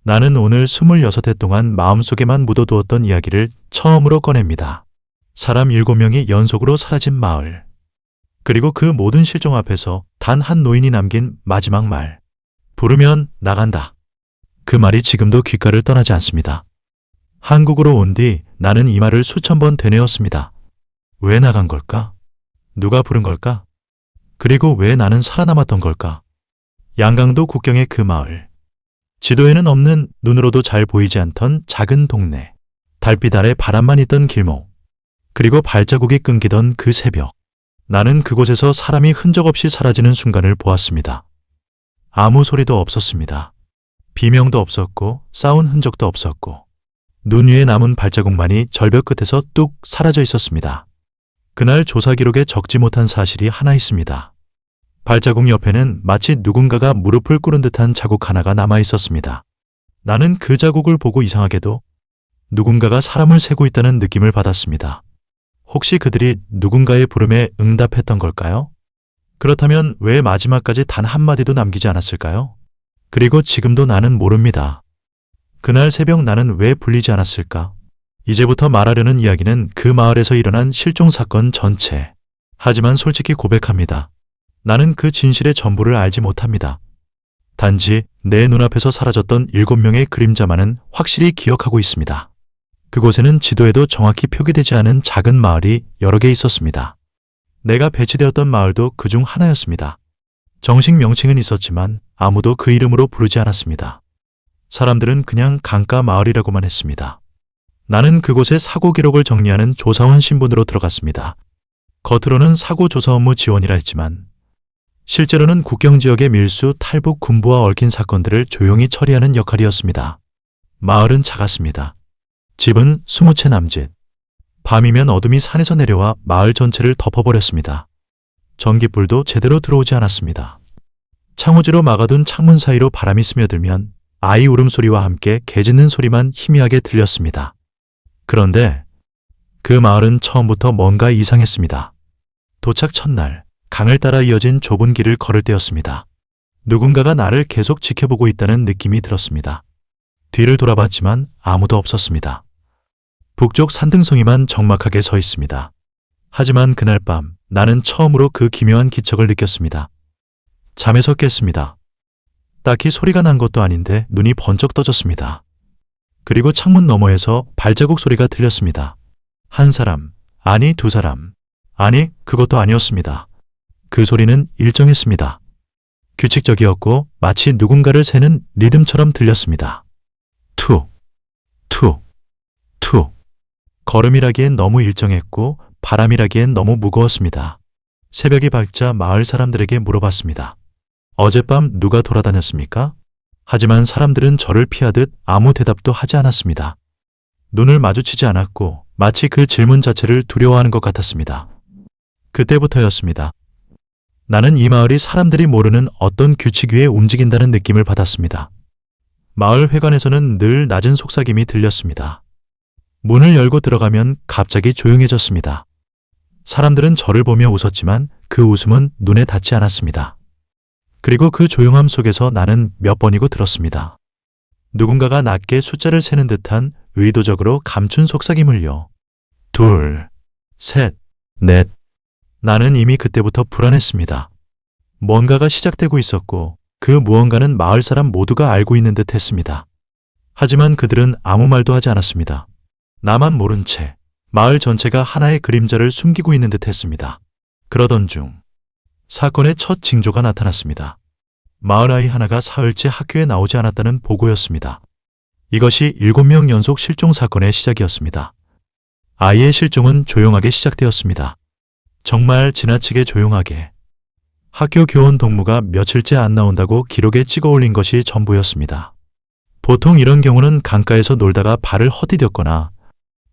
나는 오늘 26해 동안 마음속에만 묻어두었던 이야기를 처음으로 꺼냅니다. 사람 7명이 연속으로 사라진 마을. 그리고 그 모든 실종 앞에서 단 한 노인이 남긴 마지막 말. 부르면 나간다. 그 말이 지금도 귓가를 떠나지 않습니다. 한국으로 온 뒤 나는 이 말을 수천 번 되뇌었습니다. 왜 나간 걸까? 누가 부른 걸까? 그리고 왜 나는 살아남았던 걸까? 양강도 국경의 그 마을. 지도에는 없는, 눈으로도 잘 보이지 않던 작은 동네. 달빛 아래 바람만 있던 길목. 그리고 발자국이 끊기던 그 새벽. 나는 그곳에서 사람이 흔적 없이 사라지는 순간을 보았습니다. 아무 소리도 없었습니다. 비명도 없었고 싸운 흔적도 없었고 눈 위에 남은 발자국만이 절벽 끝에서 뚝 사라져 있었습니다. 그날 조사 기록에 적지 못한 사실이 하나 있습니다. 발자국 옆에는 마치 누군가가 무릎을 꿇은 듯한 자국 하나가 남아 있었습니다. 나는 그 자국을 보고 이상하게도 누군가가 사람을 세고 있다는 느낌을 받았습니다. 혹시 그들이 누군가의 부름에 응답했던 걸까요? 그렇다면 왜 마지막까지 단 한마디도 남기지 않았을까요? 그리고 지금도 나는 모릅니다. 그날 새벽 나는 왜 불리지 않았을까? 이제부터 말하려는 이야기는 그 마을에서 일어난 실종 사건 전체. 하지만 솔직히 고백합니다. 나는 그 진실의 전부를 알지 못합니다. 단지 내 눈앞에서 사라졌던 7명의 그림자만은 확실히 기억하고 있습니다. 그곳에는 지도에도 정확히 표기되지 않은 작은 마을이 여러 개 있었습니다. 내가 배치되었던 마을도 그중 하나였습니다. 정식 명칭은 있었지만 아무도 그 이름으로 부르지 않았습니다. 사람들은 그냥 강가 마을이라고만 했습니다. 나는 그곳의 사고 기록을 정리하는 조사원 신분으로 들어갔습니다. 겉으로는 사고 조사 업무 지원이라 했지만 실제로는 국경 지역의 밀수, 탈북, 군부와 얽힌 사건들을 조용히 처리하는 역할이었습니다. 마을은 작았습니다. 집은 20채 남짓. 밤이면 어둠이 산에서 내려와 마을 전체를 덮어버렸습니다. 전기불도 제대로 들어오지 않았습니다. 창호지로 막아둔 창문 사이로 바람이 스며들면 아이 울음소리와 함께 개 짖는 소리만 희미하게 들렸습니다. 그런데 그 마을은 처음부터 뭔가 이상했습니다. 도착 첫날, 강을 따라 이어진 좁은 길을 걸을 때였습니다. 누군가가 나를 계속 지켜보고 있다는 느낌이 들었습니다. 뒤를 돌아봤지만 아무도 없었습니다. 북쪽 산등성이만 적막하게 서 있습니다. 하지만 그날 밤 나는 처음으로 그 기묘한 기척을 느꼈습니다. 잠에서 깼습니다. 딱히 소리가 난 것도 아닌데 눈이 번쩍 떠졌습니다. 그리고 창문 너머에서 발자국 소리가 들렸습니다. 한 사람, 아니 두 사람, 아니 그것도 아니었습니다. 그 소리는 일정했습니다. 규칙적이었고 마치 누군가를 세는 리듬처럼 들렸습니다. 투, 투, 투. 걸음이라기엔 너무 일정했고 바람이라기엔 너무 무거웠습니다. 새벽이 밝자 마을 사람들에게 물어봤습니다. 어젯밤 누가 돌아다녔습니까? 하지만 사람들은 저를 피하듯 아무 대답도 하지 않았습니다. 눈을 마주치지 않았고 마치 그 질문 자체를 두려워하는 것 같았습니다. 그때부터였습니다. 나는 이 마을이 사람들이 모르는 어떤 규칙 위에 움직인다는 느낌을 받았습니다. 마을 회관에서는 늘 낮은 속삭임이 들렸습니다. 문을 열고 들어가면 갑자기 조용해졌습니다. 사람들은 저를 보며 웃었지만 그 웃음은 눈에 닿지 않았습니다. 그리고 그 조용함 속에서 나는 몇 번이고 들었습니다. 누군가가 낮게 숫자를 세는 듯한 의도적으로 감춘 속삭임을요. 2, 3, 4. 나는 이미 그때부터 불안했습니다. 뭔가가 시작되고 있었고 그 무언가는 마을 사람 모두가 알고 있는 듯 했습니다. 하지만 그들은 아무 말도 하지 않았습니다. 나만 모른 채 마을 전체가 하나의 그림자를 숨기고 있는 듯 했습니다. 그러던 중 사건의 첫 징조가 나타났습니다. 마을 아이 하나가 사흘째 학교에 나오지 않았다는 보고였습니다. 이것이 7명 연속 실종 사건의 시작이었습니다. 아이의 실종은 조용하게 시작되었습니다. 정말 지나치게 조용하게. 학교 교원 동무가 며칠째 안 나온다고 기록에 찍어 올린 것이 전부였습니다. 보통 이런 경우는 강가에서 놀다가 발을 헛디뎠거나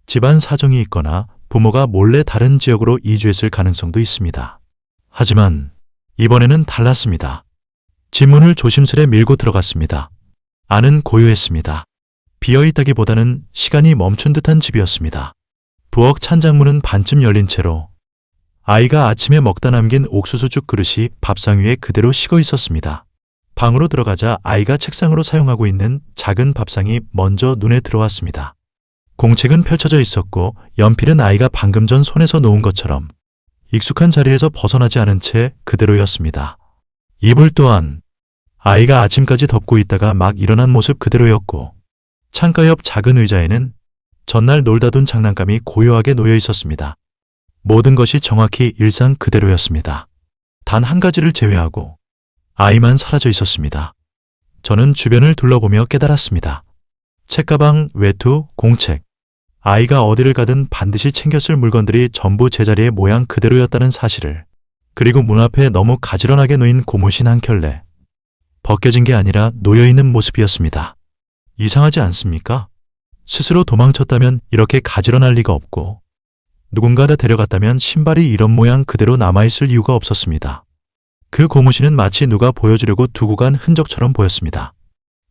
집안 사정이 있거나 부모가 몰래 다른 지역으로 이주했을 가능성도 있습니다. 하지만 이번에는 달랐습니다. 집문을 조심스레 밀고 들어갔습니다. 안은 고요했습니다. 비어있다기보다는 시간이 멈춘 듯한 집이었습니다. 부엌 찬장문은 반쯤 열린 채로 아이가 아침에 먹다 남긴 옥수수죽 그릇이 밥상 위에 그대로 식어 있었습니다. 방으로 들어가자 아이가 책상으로 사용하고 있는 작은 밥상이 먼저 눈에 들어왔습니다. 공책은 펼쳐져 있었고 연필은 아이가 방금 전 손에서 놓은 것처럼 익숙한 자리에서 벗어나지 않은 채 그대로였습니다. 이불 또한 아이가 아침까지 덮고 있다가 막 일어난 모습 그대로였고 창가 옆 작은 의자에는 전날 놀다 둔 장난감이 고요하게 놓여 있었습니다. 모든 것이 정확히 일상 그대로였습니다. 단 한 가지를 제외하고 아이만 사라져 있었습니다. 저는 주변을 둘러보며 깨달았습니다. 책가방, 외투, 공책, 아이가 어디를 가든 반드시 챙겼을 물건들이 전부 제자리에 모양 그대로였다는 사실을, 그리고 문 앞에 너무 가지런하게 놓인 고무신 한 켤레, 벗겨진 게 아니라 놓여있는 모습이었습니다. 이상하지 않습니까? 스스로 도망쳤다면 이렇게 가지런할 리가 없고 누군가가 데려갔다면 신발이 이런 모양 그대로 남아있을 이유가 없었습니다. 그 고무신은 마치 누가 보여주려고 두고 간 흔적처럼 보였습니다.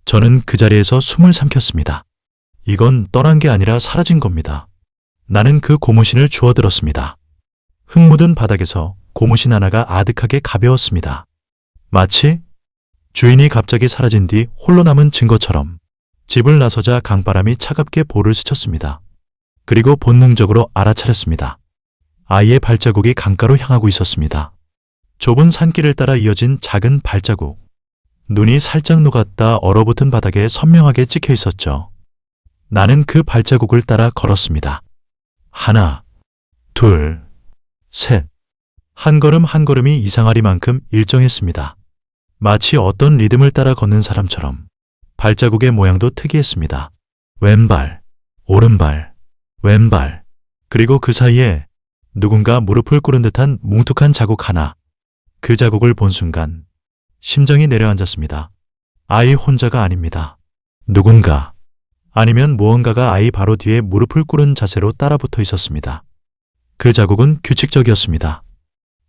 저는 그 자리에서 숨을 삼켰습니다. 이건 떠난 게 아니라 사라진 겁니다. 나는 그 고무신을 주워들었습니다. 흙 묻은 바닥에서 고무신 하나가 아득하게 가벼웠습니다. 마치 주인이 갑자기 사라진 뒤 홀로 남은 증거처럼 집을 나서자 강바람이 차갑게 볼을 스쳤습니다. 그리고 본능적으로 알아차렸습니다. 아이의 발자국이 강가로 향하고 있었습니다. 좁은 산길을 따라 이어진 작은 발자국. 눈이 살짝 녹았다 얼어붙은 바닥에 선명하게 찍혀 있었죠. 나는 그 발자국을 따라 걸었습니다. 하나, 둘, 셋. 한 걸음 한 걸음이 이상하리만큼 일정했습니다. 마치 어떤 리듬을 따라 걷는 사람처럼 발자국의 모양도 특이했습니다. 왼발, 오른발, 왼발, 그리고 그 사이에 누군가 무릎을 꿇은 듯한 뭉툭한 자국 하나. 그 자국을 본 순간 심장이 내려앉았습니다. 아이 혼자가 아닙니다. 누군가, 아니면 무언가가 아이 바로 뒤에 무릎을 꿇은 자세로 따라붙어 있었습니다. 그 자국은 규칙적이었습니다.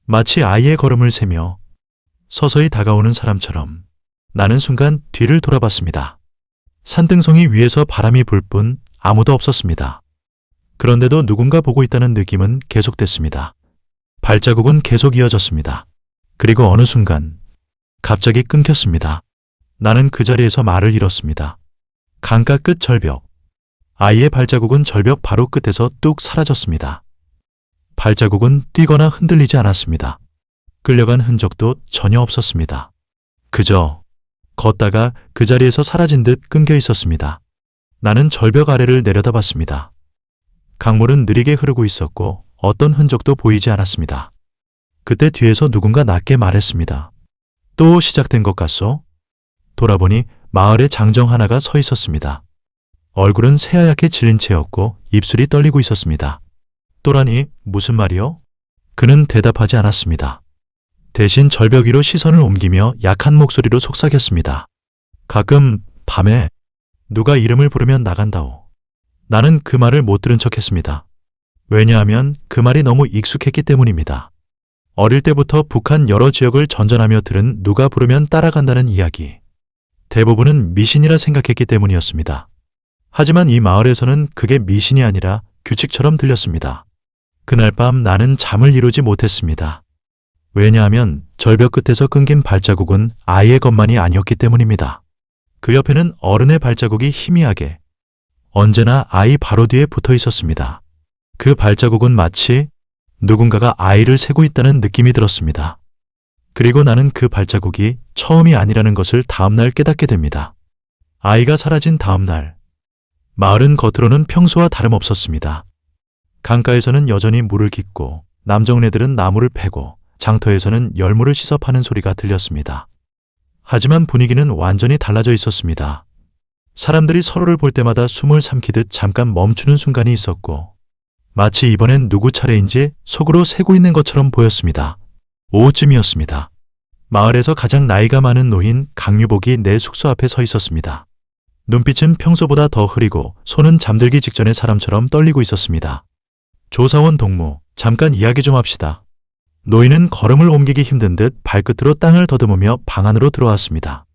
마치 아이의 걸음을 세며 서서히 다가오는 사람처럼 나는 순간 뒤를 돌아봤습니다. 산등성이 위에서 바람이 불 뿐 아무도 없었습니다. 그런데도 누군가 보고 있다는 느낌은 계속됐습니다. 발자국은 계속 이어졌습니다. 그리고 어느 순간 갑자기 끊겼습니다. 나는 그 자리에서 말을 잃었습니다. 강가 끝 절벽. 아이의 발자국은 절벽 바로 끝에서 뚝 사라졌습니다. 발자국은 뛰거나 흔들리지 않았습니다. 끌려간 흔적도 전혀 없었습니다. 그저 걷다가 그 자리에서 사라진 듯 끊겨 있었습니다. 나는 절벽 아래를 내려다봤습니다. 강물은 느리게 흐르고 있었고 어떤 흔적도 보이지 않았습니다. 그때 뒤에서 누군가 낮게 말했습니다. 또 시작된 것 같소? 돌아보니 마을에 장정 하나가 서 있었습니다. 얼굴은 새하얗게 질린 채였고 입술이 떨리고 있었습니다. 또라니 무슨 말이요? 그는 대답하지 않았습니다. 대신 절벽 위로 시선을 옮기며 약한 목소리로 속삭였습니다. 가끔 밤에 누가 이름을 부르면 나간다오. 나는 그 말을 못 들은 척했습니다. 왜냐하면 그 말이 너무 익숙했기 때문입니다. 어릴 때부터 북한 여러 지역을 전전하며 들은 누가 부르면 따라간다는 이야기. 대부분은 미신이라 생각했기 때문이었습니다. 하지만 이 마을에서는 그게 미신이 아니라 규칙처럼 들렸습니다. 그날 밤 나는 잠을 이루지 못했습니다. 왜냐하면 절벽 끝에서 끊긴 발자국은 아이의 것만이 아니었기 때문입니다. 그 옆에는 어른의 발자국이 희미하게 언제나 아이 바로 뒤에 붙어 있었습니다. 그 발자국은 마치 누군가가 아이를 세고 있다는 느낌이 들었습니다. 그리고 나는 그 발자국이 처음이 아니라는 것을 다음날 깨닫게 됩니다. 아이가 사라진 다음날, 마을은 겉으로는 평소와 다름없었습니다. 강가에서는 여전히 물을 깃고 남정네들은 나무를 패고 장터에서는 열무를 씻어 파는 소리가 들렸습니다. 하지만 분위기는 완전히 달라져 있었습니다. 사람들이 서로를 볼 때마다 숨을 삼키듯 잠깐 멈추는 순간이 있었고 마치 이번엔 누구 차례인지 속으로 세고 있는 것처럼 보였습니다. 오후쯤이었습니다. 마을에서 가장 나이가 많은 노인 강유복이 내 숙소 앞에 서 있었습니다. 눈빛은 평소보다 더 흐리고 손은 잠들기 직전의 사람처럼 떨리고 있었습니다. 조사원 동무, 잠깐 이야기 좀 합시다. 노인은 걸음을 옮기기 힘든 듯 발끝으로 땅을 더듬으며 방 안으로 들어왔습니다.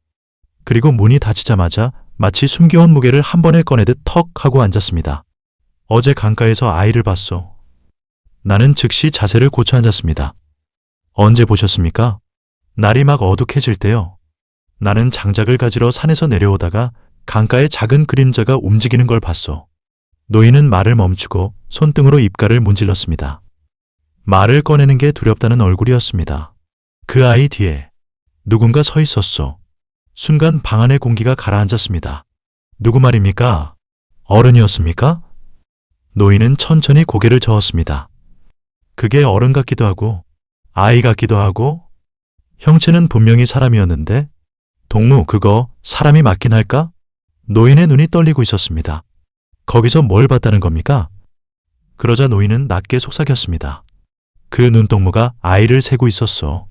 그리고 문이 닫히자마자 마치 숨겨온 무게를 한 번에 꺼내듯 턱 하고 앉았습니다. 어제 강가에서 아이를 봤소. 나는 즉시 자세를 고쳐 앉았습니다. 언제 보셨습니까? 날이 막 어둑해질 때요. 나는 장작을 가지러 산에서 내려오다가 강가에 작은 그림자가 움직이는 걸 봤소. 노인은 말을 멈추고 손등으로 입가를 문질렀습니다. 말을 꺼내는 게 두렵다는 얼굴이었습니다. 그 아이 뒤에 누군가 서 있었소. 순간 방 안의 공기가 가라앉았습니다. 누구 말입니까? 어른이었습니까? 노인은 천천히 고개를 저었습니다. 그게 어른 같기도 하고 아이 같기도 하고 형체는 분명히 사람이었는데 동무 그거 사람이 맞긴 할까? 노인의 눈이 떨리고 있었습니다. 거기서 뭘 봤다는 겁니까? 그러자 노인은 낮게 속삭였습니다. 그 눈동무가 아이를 세고 있었어.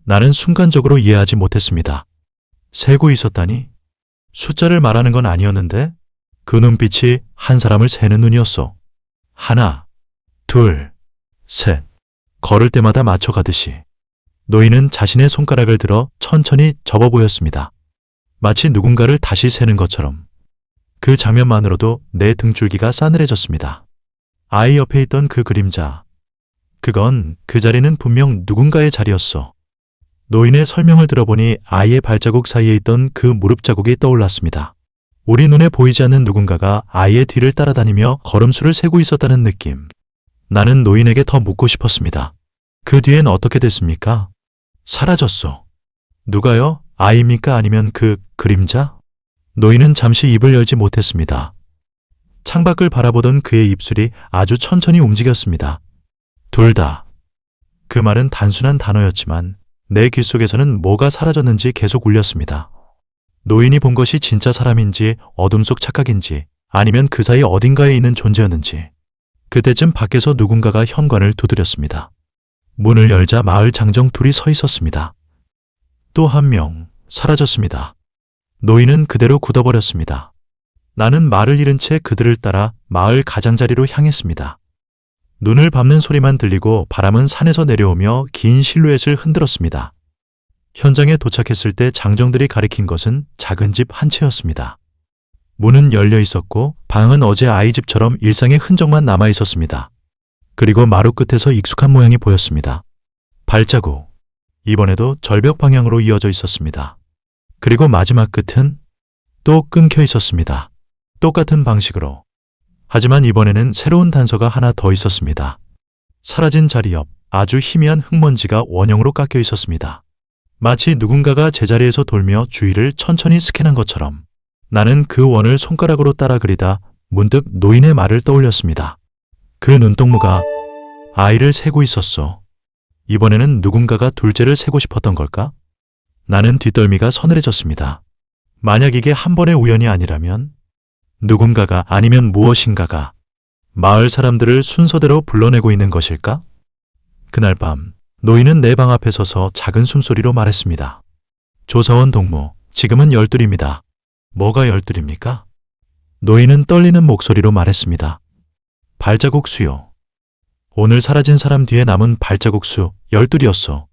나는 순간적으로 이해하지 못했습니다. 세고 있었다니? 숫자를 말하는 건 아니었는데 그 눈빛이 한 사람을 세는 눈이었어. 하나, 둘, 셋. 걸을 때마다 맞춰가듯이. 노인은 자신의 손가락을 들어 천천히 접어 보였습니다. 마치 누군가를 다시 세는 것처럼. 그 장면만으로도 내 등줄기가 싸늘해졌습니다. 아이 옆에 있던 그 그림자. 그건 그 자리는 분명 누군가의 자리였어. 노인의 설명을 들어보니 아이의 발자국 사이에 있던 그 무릎 자국이 떠올랐습니다. 우리 눈에 보이지 않는 누군가가 아이의 뒤를 따라다니며 걸음수를 세고 있었다는 느낌. 나는 노인에게 더 묻고 싶었습니다. 그 뒤엔 어떻게 됐습니까? 사라졌어. 누가요? 아이입니까? 아니면 그 그림자? 노인은 잠시 입을 열지 못했습니다. 창밖을 바라보던 그의 입술이 아주 천천히 움직였습니다. 둘 다. 그 말은 단순한 단어였지만 내 귀 속에서는 뭐가 사라졌는지 계속 울렸습니다. 노인이 본 것이 진짜 사람인지 어둠 속 착각인지 아니면 그 사이 어딘가에 있는 존재였는지. 그때쯤 밖에서 누군가가 현관을 두드렸습니다. 문을 열자 마을 장정 둘이 서 있었습니다. 또 한 명 사라졌습니다. 노인은 그대로 굳어버렸습니다. 나는 말을 잃은 채 그들을 따라 마을 가장자리로 향했습니다. 눈을 밟는 소리만 들리고 바람은 산에서 내려오며 긴 실루엣을 흔들었습니다. 현장에 도착했을 때 장정들이 가리킨 것은 작은 집 한 채였습니다. 문은 열려 있었고 방은 어제 아이 집처럼 일상의 흔적만 남아 있었습니다. 그리고 마루 끝에서 익숙한 모양이 보였습니다. 발자국. 이번에도 절벽 방향으로 이어져 있었습니다. 그리고 마지막 끝은 또 끊겨 있었습니다. 똑같은 방식으로. 하지만 이번에는 새로운 단서가 하나 더 있었습니다. 사라진 자리 옆 아주 희미한 흙먼지가 원형으로 깎여 있었습니다. 마치 누군가가 제자리에서 돌며 주위를 천천히 스캔한 것처럼. 나는 그 원을 손가락으로 따라 그리다 문득 노인의 말을 떠올렸습니다. 그 눈동무가 아이를 세고 있었어. 이번에는 누군가가 둘째를 세고 싶었던 걸까? 나는 뒷덜미가 서늘해졌습니다. 만약 이게 한 번의 우연이 아니라면 누군가가 아니면 무엇인가가 마을 사람들을 순서대로 불러내고 있는 것일까? 그날 밤 노인은 내 방 앞에 서서 작은 숨소리로 말했습니다. 조사원 동무, 지금은 12입니다. 뭐가 12입니까? 노인은 떨리는 목소리로 말했습니다. 발자국 수요. 오늘 사라진 사람 뒤에 남은 발자국 수 12이었어.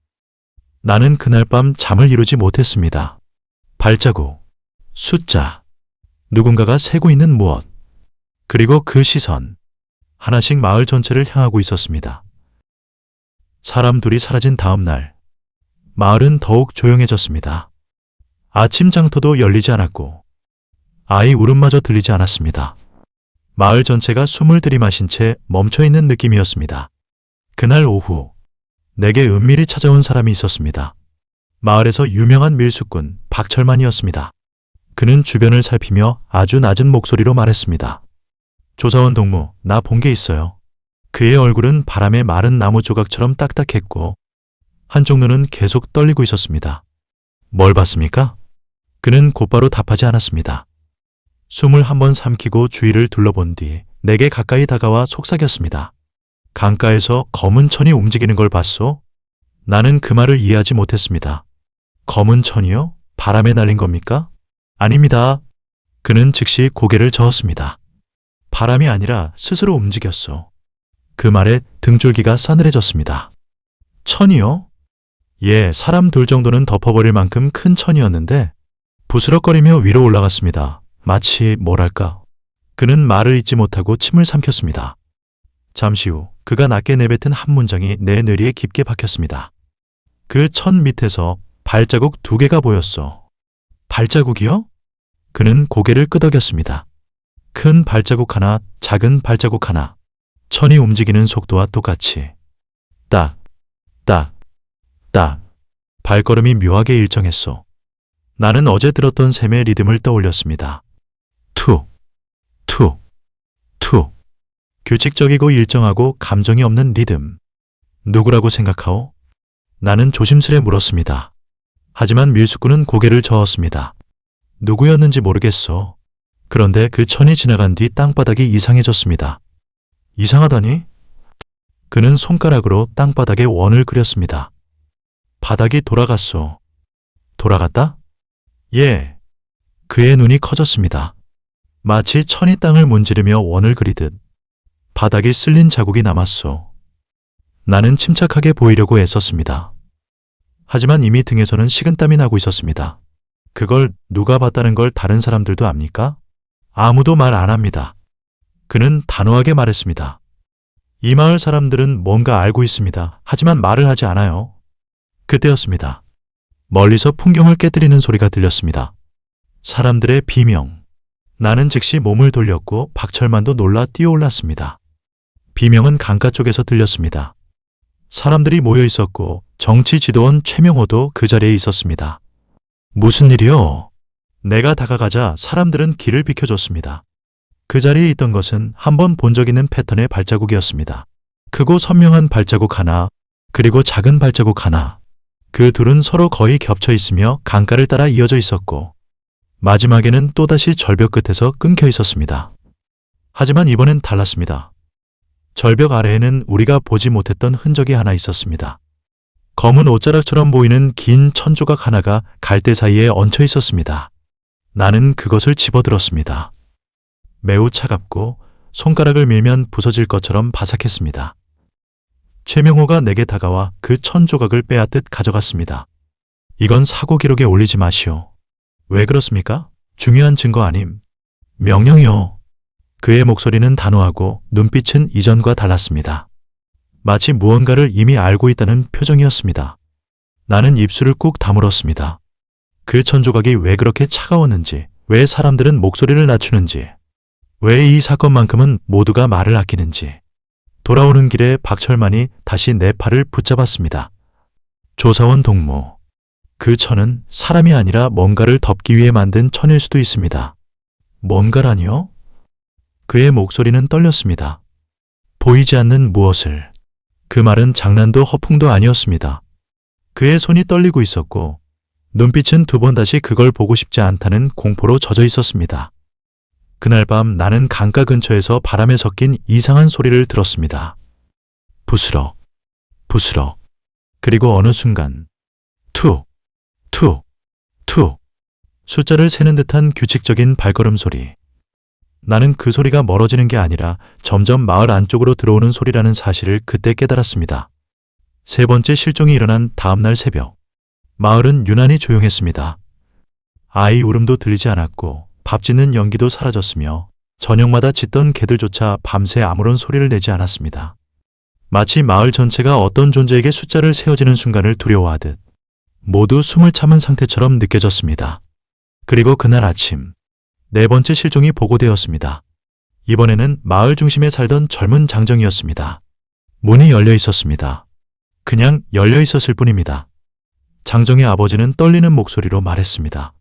나는 그날 밤 잠을 이루지 못했습니다. 발자국, 숫자, 누군가가 세고 있는 무엇, 그리고 그 시선, 하나씩 마을 전체를 향하고 있었습니다. 사람 둘이 사라진 다음 날, 마을은 더욱 조용해졌습니다. 아침 장터도 열리지 않았고, 아이 울음마저 들리지 않았습니다. 마을 전체가 숨을 들이마신 채 멈춰있는 느낌이었습니다. 그날 오후, 내게 은밀히 찾아온 사람이 있었습니다. 마을에서 유명한 밀수꾼 박철만이었습니다. 그는 주변을 살피며 아주 낮은 목소리로 말했습니다. 조사원 동무, 나 본 게 있어요. 그의 얼굴은 바람에 마른 나무 조각처럼 딱딱했고 한쪽 눈은 계속 떨리고 있었습니다. 뭘 봤습니까? 그는 곧바로 답하지 않았습니다. 숨을 한번 삼키고 주위를 둘러본 뒤 내게 가까이 다가와 속삭였습니다. 강가에서 검은 천이 움직이는 걸 봤소? 나는 그 말을 이해하지 못했습니다. 검은 천이요? 바람에 날린 겁니까? 아닙니다. 그는 즉시 고개를 저었습니다. 바람이 아니라 스스로 움직였소. 그 말에 등줄기가 싸늘해졌습니다. 천이요? 예, 사람 둘 정도는 덮어버릴 만큼 큰 천이었는데 부스럭거리며 위로 올라갔습니다. 마치 뭐랄까. 그는 말을 잇지 못하고 침을 삼켰습니다. 잠시 후 그가 낮게 내뱉은 한 문장이 내 뇌리에 깊게 박혔습니다. 그 천 밑에서 발자국 2개가 보였어. 발자국이요? 그는 고개를 끄덕였습니다. 큰 발자국 하나, 작은 발자국 하나. 천이 움직이는 속도와 똑같이. 딱, 딱, 딱. 발걸음이 묘하게 일정했소. 나는 어제 들었던 셈의 리듬을 떠올렸습니다. 투, 투, 투. 규칙적이고 일정하고 감정이 없는 리듬. 누구라고 생각하오? 나는 조심스레 물었습니다. 하지만 밀수꾼은 고개를 저었습니다. 누구였는지 모르겠소. 그런데 그 천이 지나간 뒤 땅바닥이 이상해졌습니다. 이상하다니? 그는 손가락으로 땅바닥에 원을 그렸습니다. 바닥이 돌아갔소. 돌아갔다? 예. 그의 눈이 커졌습니다. 마치 천이 땅을 문지르며 원을 그리듯 바닥이 쓸린 자국이 남았소. 나는 침착하게 보이려고 애썼습니다. 하지만 이미 등에서는 식은땀이 나고 있었습니다. 그걸 누가 봤다는 걸 다른 사람들도 압니까? 아무도 말 안 합니다. 그는 단호하게 말했습니다. 이 마을 사람들은 뭔가 알고 있습니다. 하지만 말을 하지 않아요. 그때였습니다. 멀리서 풍경을 깨뜨리는 소리가 들렸습니다. 사람들의 비명. 나는 즉시 몸을 돌렸고 박철만도 놀라 뛰어올랐습니다. 비명은 강가 쪽에서 들렸습니다. 사람들이 모여 있었고 정치 지도원 최명호도 그 자리에 있었습니다. 무슨 일이요? 내가 다가가자 사람들은 길을 비켜줬습니다. 그 자리에 있던 것은 한번 본 적 있는 패턴의 발자국이었습니다. 크고 선명한 발자국 하나, 그리고 작은 발자국 하나. 그 둘은 서로 거의 겹쳐 있으며 강가를 따라 이어져 있었고 마지막에는 또다시 절벽 끝에서 끊겨 있었습니다. 하지만 이번엔 달랐습니다. 절벽 아래에는 우리가 보지 못했던 흔적이 하나 있었습니다. 검은 옷자락처럼 보이는 긴 천조각 하나가 갈대 사이에 얹혀 있었습니다. 나는 그것을 집어들었습니다. 매우 차갑고 손가락을 밀면 부서질 것처럼 바삭했습니다. 최명호가 내게 다가와 그 천조각을 빼앗듯 가져갔습니다. 이건 사고 기록에 올리지 마시오. 왜 그렇습니까? 중요한 증거 아님. 명령이요. 그의 목소리는 단호하고 눈빛은 이전과 달랐습니다. 마치 무언가를 이미 알고 있다는 표정이었습니다. 나는 입술을 꾹 다물었습니다. 그 천조각이 왜 그렇게 차가웠는지, 왜 사람들은 목소리를 낮추는지, 왜 이 사건만큼은 모두가 말을 아끼는지. 돌아오는 길에 박철만이 다시 내 팔을 붙잡았습니다. 조사원 동무. 그 천은 사람이 아니라 뭔가를 덮기 위해 만든 천일 수도 있습니다. 뭔가라니요? 그의 목소리는 떨렸습니다. 보이지 않는 무엇을. 그 말은 장난도 허풍도 아니었습니다. 그의 손이 떨리고 있었고 눈빛은 두 번 다시 그걸 보고 싶지 않다는 공포로 젖어 있었습니다. 그날 밤 나는 강가 근처에서 바람에 섞인 이상한 소리를 들었습니다. 부스럭, 부스럭. 그리고 어느 순간 투, 투, 투. 숫자를 세는 듯한 규칙적인 발걸음 소리. 나는 그 소리가 멀어지는 게 아니라 점점 마을 안쪽으로 들어오는 소리라는 사실을 그때 깨달았습니다. 세 번째 실종이 일어난 다음 날 새벽. 마을은 유난히 조용했습니다. 아이 울음도 들리지 않았고 밥 짓는 연기도 사라졌으며 저녁마다 짖던 개들조차 밤새 아무런 소리를 내지 않았습니다. 마치 마을 전체가 어떤 존재에게 숫자를 세어지는 순간을 두려워하듯 모두 숨을 참은 상태처럼 느껴졌습니다. 그리고 그날 아침 네 번째 실종이 보고되었습니다. 이번에는 마을 중심에 살던 젊은 장정이었습니다. 문이 열려 있었습니다. 그냥 열려 있었을 뿐입니다. 장정의 아버지는 떨리는 목소리로 말했습니다.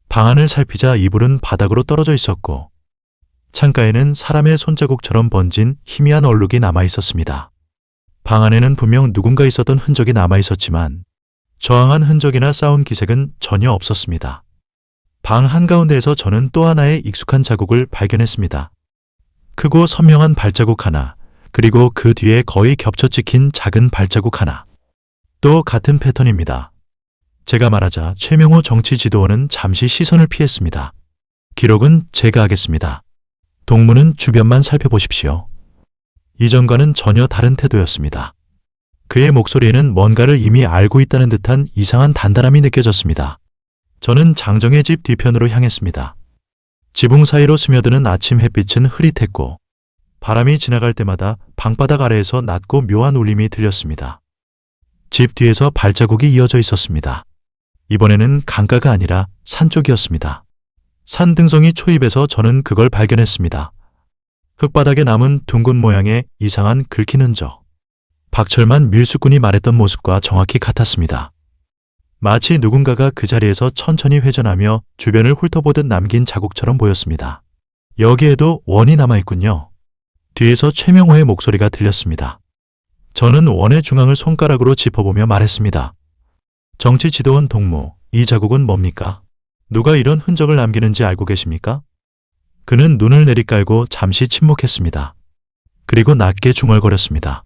방 안을 살피자 이불은 바닥으로 떨어져 있었고 창가에는 사람의 손자국처럼 번진 희미한 얼룩이 남아 있었습니다. 방 안에는 분명 누군가 있었던 흔적이 남아 있었지만 저항한 흔적이나 싸운 기색은 전혀 없었습니다. 방 한가운데에서 저는 또 하나의 익숙한 자국을 발견했습니다. 크고 선명한 발자국 하나, 그리고 그 뒤에 거의 겹쳐 찍힌 작은 발자국 하나. 또 같은 패턴입니다. 제가 말하자 최명호 정치지도원은 잠시 시선을 피했습니다. 기록은 제가 하겠습니다. 동무는 주변만 살펴보십시오. 이전과는 전혀 다른 태도였습니다. 그의 목소리에는 뭔가를 이미 알고 있다는 듯한 이상한 단단함이 느껴졌습니다. 저는 장정의 집 뒤편으로 향했습니다. 지붕 사이로 스며드는 아침 햇빛은 흐릿했고 바람이 지나갈 때마다 방바닥 아래에서 낮고 묘한 울림이 들렸습니다. 집 뒤에서 발자국이 이어져 있었습니다. 이번에는 강가가 아니라 산 쪽이었습니다. 산 등성이 초입에서 저는 그걸 발견했습니다. 흙바닥에 남은 둥근 모양의 이상한 긁힌 흔적. 박철만 밀수꾼이 말했던 모습과 정확히 같았습니다. 마치 누군가가 그 자리에서 천천히 회전하며 주변을 훑어보듯 남긴 자국처럼 보였습니다. 여기에도 원이 남아있군요. 뒤에서 최명호의 목소리가 들렸습니다. 저는 원의 중앙을 손가락으로 짚어보며 말했습니다. 정치지도원 동무, 이 자국은 뭡니까? 누가 이런 흔적을 남기는지 알고 계십니까? 그는 눈을 내리깔고 잠시 침묵했습니다. 그리고 낮게 중얼거렸습니다.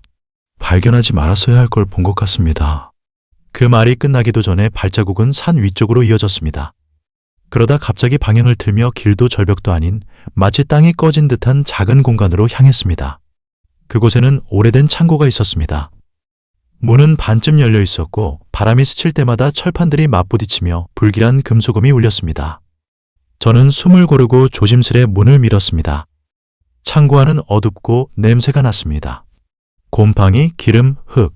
발견하지 말았어야 할 걸 본 것 같습니다. 그 말이 끝나기도 전에 발자국은 산 위쪽으로 이어졌습니다. 그러다 갑자기 방향을 틀며 길도 절벽도 아닌 마치 땅이 꺼진 듯한 작은 공간으로 향했습니다. 그곳에는 오래된 창고가 있었습니다. 문은 반쯤 열려 있었고 바람이 스칠 때마다 철판들이 맞부딪히며 불길한 금소금이 울렸습니다. 저는 숨을 고르고 조심스레 문을 밀었습니다. 창고 안은 어둡고 냄새가 났습니다. 곰팡이, 기름, 흙,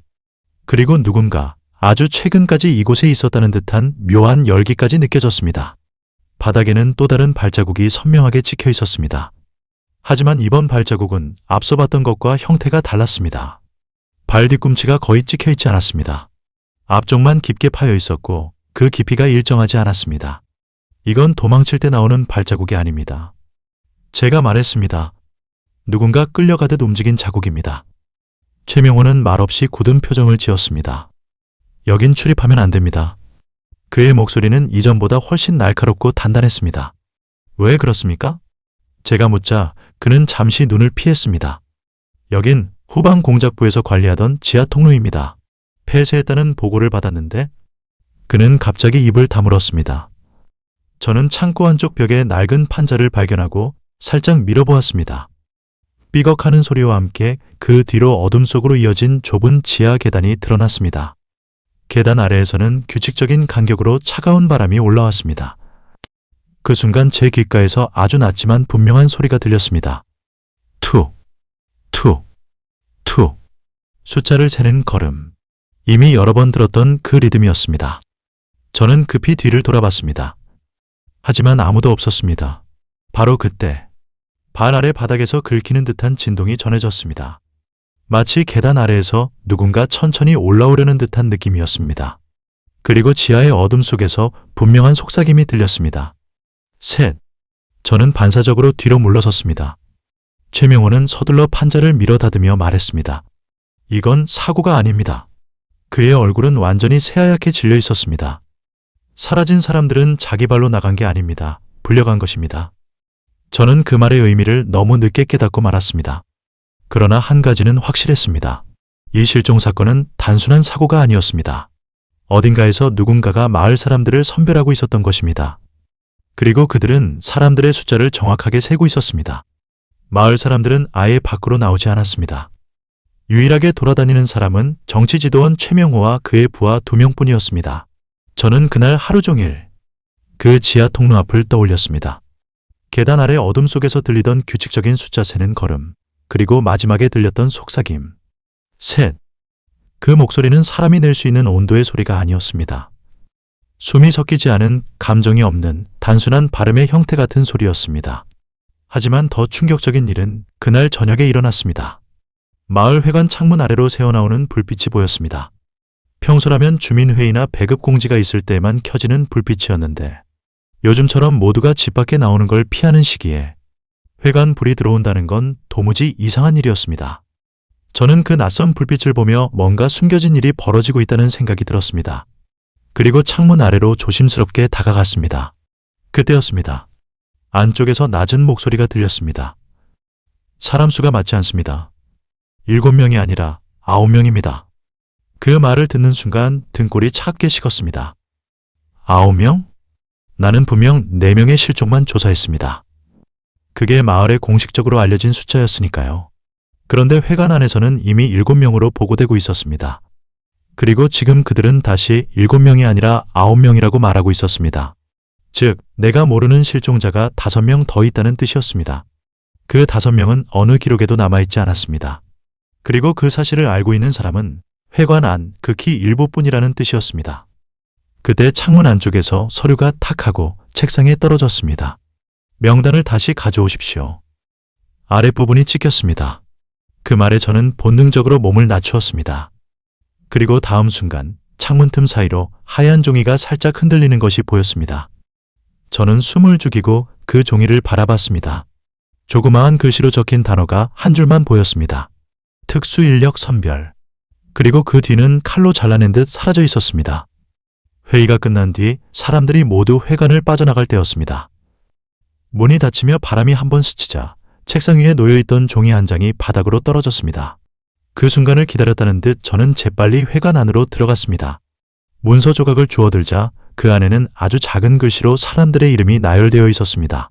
그리고 누군가 아주 최근까지 이곳에 있었다는 듯한 묘한 열기까지 느껴졌습니다. 바닥에는 또 다른 발자국이 선명하게 찍혀 있었습니다. 하지만 이번 발자국은 앞서 봤던 것과 형태가 달랐습니다. 발 뒤꿈치가 거의 찍혀 있지 않았습니다. 앞쪽만 깊게 파여 있었고 그 깊이가 일정하지 않았습니다. 이건 도망칠 때 나오는 발자국이 아닙니다. 제가 말했습니다. 누군가 끌려가듯 움직인 자국입니다. 최명호는 말없이 굳은 표정을 지었습니다. 여긴 출입하면 안 됩니다. 그의 목소리는 이전보다 훨씬 날카롭고 단단했습니다. 왜 그렇습니까? 제가 묻자 그는 잠시 눈을 피했습니다. 여긴 후방 공작부에서 관리하던 지하 통로입니다. 폐쇄했다는 보고를 받았는데 그는 갑자기 입을 다물었습니다. 저는 창고 한쪽 벽에 낡은 판자를 발견하고 살짝 밀어보았습니다. 삐걱하는 소리와 함께 그 뒤로 어둠 속으로 이어진 좁은 지하 계단이 드러났습니다. 계단 아래에서는 규칙적인 간격으로 차가운 바람이 올라왔습니다. 그 순간 제 귓가에서 아주 낮지만 분명한 소리가 들렸습니다. 투, 투, 투. 숫자를 세는 걸음. 이미 여러 번 들었던 그 리듬이었습니다. 저는 급히 뒤를 돌아봤습니다. 하지만 아무도 없었습니다. 바로 그때 발 아래 바닥에서 긁히는 듯한 진동이 전해졌습니다. 마치 계단 아래에서 누군가 천천히 올라오려는 듯한 느낌이었습니다. 그리고 지하의 어둠 속에서 분명한 속삭임이 들렸습니다. 셋. 저는 반사적으로 뒤로 물러섰습니다. 최명호는 서둘러 판자를 밀어닫으며 말했습니다. 이건 사고가 아닙니다. 그의 얼굴은 완전히 새하얗게 질려 있었습니다. 사라진 사람들은 자기 발로 나간 게 아닙니다. 불려간 것입니다. 저는 그 말의 의미를 너무 늦게 깨닫고 말았습니다. 그러나 한 가지는 확실했습니다. 이 실종 사건은 단순한 사고가 아니었습니다. 어딘가에서 누군가가 마을 사람들을 선별하고 있었던 것입니다. 그리고 그들은 사람들의 숫자를 정확하게 세고 있었습니다. 마을 사람들은 아예 밖으로 나오지 않았습니다. 유일하게 돌아다니는 사람은 정치지도원 최명호와 그의 부하 2명뿐이었습니다. 저는 그날 하루 종일 그 지하 통로 앞을 떠올렸습니다. 계단 아래 어둠 속에서 들리던 규칙적인 숫자 세는 걸음, 그리고 마지막에 들렸던 속삭임. 셋. 그 목소리는 사람이 낼 수 있는 온도의 소리가 아니었습니다. 숨이 섞이지 않은, 감정이 없는 단순한 발음의 형태 같은 소리였습니다. 하지만 더 충격적인 일은 그날 저녁에 일어났습니다. 마을 회관 창문 아래로 새어나오는 불빛이 보였습니다. 평소라면 주민회의나 배급공지가 있을 때에만 켜지는 불빛이었는데 요즘처럼 모두가 집 밖에 나오는 걸 피하는 시기에 회관 불이 들어온다는 건 도무지 이상한 일이었습니다. 저는 그 낯선 불빛을 보며 뭔가 숨겨진 일이 벌어지고 있다는 생각이 들었습니다. 그리고 창문 아래로 조심스럽게 다가갔습니다. 그때였습니다. 안쪽에서 낮은 목소리가 들렸습니다. 사람 수가 맞지 않습니다. 7명이 아니라 9명입니다. 그 말을 듣는 순간 등골이 차갑게 식었습니다. 9명? 나는 분명 4명의 실종만 조사했습니다. 그게 마을에 공식적으로 알려진 숫자였으니까요. 그런데 회관 안에서는 이미 7명으로 보고되고 있었습니다. 그리고 지금 그들은 다시 7명이 아니라 9명이라고 말하고 있었습니다. 즉, 내가 모르는 실종자가 5명 더 있다는 뜻이었습니다. 그 5명은 어느 기록에도 남아있지 않았습니다. 그리고 그 사실을 알고 있는 사람은 회관 안 극히 일부뿐이라는 뜻이었습니다. 그때 창문 안쪽에서 서류가 탁 하고 책상에 떨어졌습니다. 명단을 다시 가져오십시오. 아랫부분이 찍혔습니다. 그 말에 저는 본능적으로 몸을 낮추었습니다. 그리고 다음 순간 창문 틈 사이로 하얀 종이가 살짝 흔들리는 것이 보였습니다. 저는 숨을 죽이고 그 종이를 바라봤습니다. 조그마한 글씨로 적힌 단어가 한 줄만 보였습니다. 특수인력 선별. 그리고 그 뒤는 칼로 잘라낸 듯 사라져 있었습니다. 회의가 끝난 뒤 사람들이 모두 회관을 빠져나갈 때였습니다. 문이 닫히며 바람이 한번 스치자 책상 위에 놓여있던 종이 한 장이 바닥으로 떨어졌습니다. 그 순간을 기다렸다는 듯 저는 재빨리 회관 안으로 들어갔습니다. 문서 조각을 주워들자 그 안에는 아주 작은 글씨로 사람들의 이름이 나열되어 있었습니다.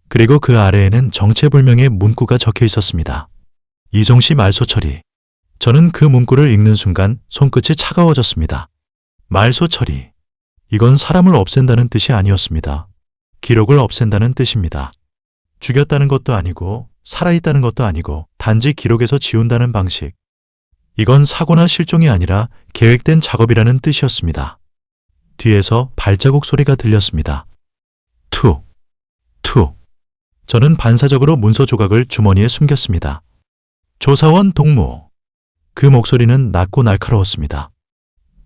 그리고 그 아래에는 정체불명의 문구가 적혀 있었습니다. 이송씨 말소 처리. 저는 그 문구를 읽는 순간 손끝이 차가워졌습니다. 말소 처리. 이건 사람을 없앤다는 뜻이 아니었습니다. 기록을 없앤다는 뜻입니다. 죽였다는 것도 아니고 살아있다는 것도 아니고 단지 기록에서 지운다는 방식. 이건 사고나 실종이 아니라 계획된 작업이라는 뜻이었습니다. 뒤에서 발자국 소리가 들렸습니다. 툭, 툭. 저는 반사적으로 문서 조각을 주머니에 숨겼습니다. 조사원 동무. 그 목소리는 낮고 날카로웠습니다.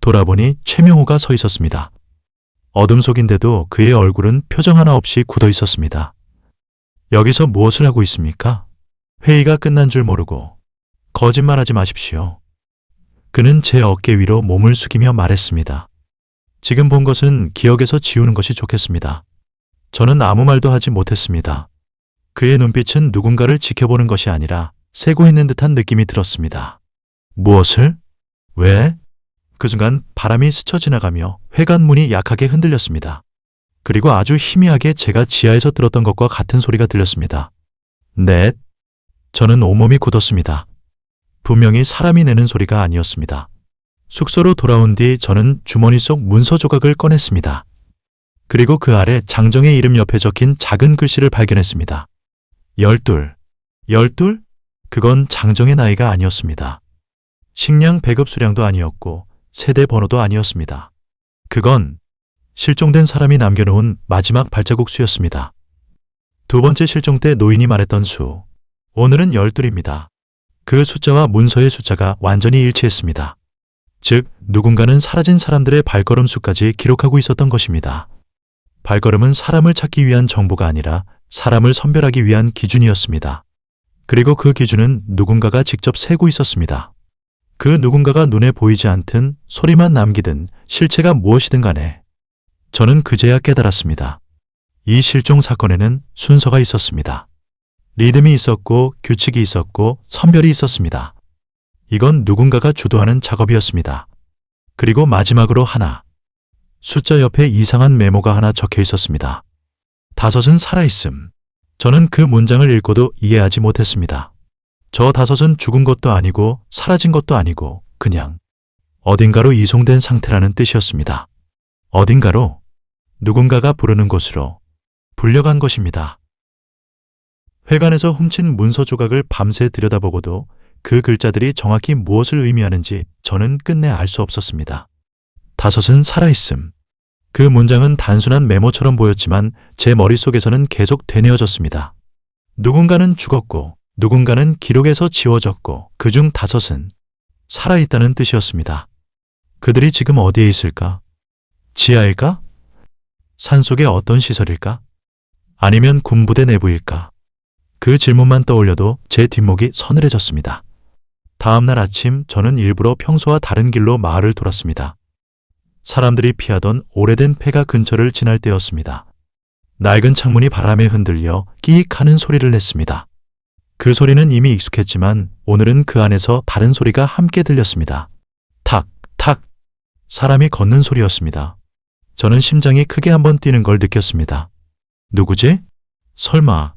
돌아보니 최명호가 서 있었습니다. 어둠 속인데도 그의 얼굴은 표정 하나 없이 굳어 있었습니다. 여기서 무엇을 하고 있습니까? 회의가 끝난 줄 모르고. 거짓말하지 마십시오. 그는 제 어깨 위로 몸을 숙이며 말했습니다. 지금 본 것은 기억에서 지우는 것이 좋겠습니다. 저는 아무 말도 하지 못했습니다. 그의 눈빛은 누군가를 지켜보는 것이 아니라 세고 있는 듯한 느낌이 들었습니다. 무엇을? 왜? 그 순간 바람이 스쳐 지나가며 회관 문이 약하게 흔들렸습니다. 그리고 아주 희미하게 제가 지하에서 들었던 것과 같은 소리가 들렸습니다. 넷. 저는 온몸이 굳었습니다. 분명히 사람이 내는 소리가 아니었습니다. 숙소로 돌아온 뒤 저는 주머니 속 문서 조각을 꺼냈습니다. 그리고 그 아래 장정의 이름 옆에 적힌 작은 글씨를 발견했습니다. 12. 12? 그건 장정의 나이가 아니었습니다. 식량 배급 수량도 아니었고 세대 번호도 아니었습니다. 그건 실종된 사람이 남겨놓은 마지막 발자국 수였습니다. 두 번째 실종 때 노인이 말했던 수. 오늘은 12입니다. 그 숫자와 문서의 숫자가 완전히 일치했습니다. 즉, 누군가는 사라진 사람들의 발걸음 수까지 기록하고 있었던 것입니다. 발걸음은 사람을 찾기 위한 정보가 아니라 사람을 선별하기 위한 기준이었습니다. 그리고 그 기준은 누군가가 직접 세고 있었습니다. 그 누군가가 눈에 보이지 않든 소리만 남기든 실체가 무엇이든 간에 저는 그제야 깨달았습니다. 이 실종 사건에는 순서가 있었습니다. 리듬이 있었고 규칙이 있었고 선별이 있었습니다. 이건 누군가가 주도하는 작업이었습니다. 그리고 마지막으로 하나. 숫자 옆에 이상한 메모가 하나 적혀 있었습니다. 5은 살아있음. 저는 그 문장을 읽고도 이해하지 못했습니다. 저 5은 죽은 것도 아니고 사라진 것도 아니고 그냥 어딘가로 이송된 상태라는 뜻이었습니다. 어딘가로 누군가가 부르는 곳으로 불려간 것입니다. 회관에서 훔친 문서 조각을 밤새 들여다보고도 그 글자들이 정확히 무엇을 의미하는지 저는 끝내 알 수 없었습니다. 5은 살아있음. 그 문장은 단순한 메모처럼 보였지만 제 머릿속에서는 계속 되뇌어졌습니다. 누군가는 죽었고 누군가는 기록에서 지워졌고 그중 5은 살아있다는 뜻이었습니다. 그들이 지금 어디에 있을까? 지하일까? 산속의 어떤 시설일까? 아니면 군부대 내부일까? 그 질문만 떠올려도 제 뒷목이 서늘해졌습니다. 다음 날 아침 저는 일부러 평소와 다른 길로 마을을 돌았습니다. 사람들이 피하던 오래된 폐가 근처를 지날 때였습니다. 낡은 창문이 바람에 흔들려 끼익 하는 소리를 냈습니다. 그 소리는 이미 익숙했지만 오늘은 그 안에서 다른 소리가 함께 들렸습니다. 탁, 탁. 사람이 걷는 소리였습니다. 저는 심장이 크게 한번 뛰는 걸 느꼈습니다. 누구지? 설마.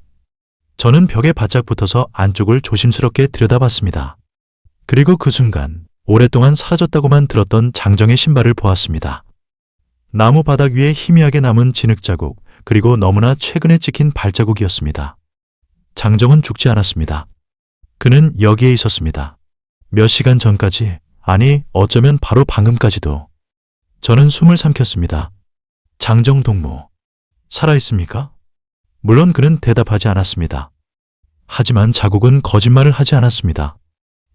저는 벽에 바짝 붙어서 안쪽을 조심스럽게 들여다봤습니다. 그리고 그 순간 오랫동안 사라졌다고만 들었던 장정의 신발을 보았습니다. 나무 바닥 위에 희미하게 남은 진흙자국, 그리고 너무나 최근에 찍힌 발자국이었습니다. 장정은 죽지 않았습니다. 그는 여기에 있었습니다. 몇 시간 전까지, 아니 어쩌면 바로 방금까지도. 저는 숨을 삼켰습니다. 장정동무, 살아있습니까? 물론 그는 대답하지 않았습니다. 하지만 자국은 거짓말을 하지 않았습니다.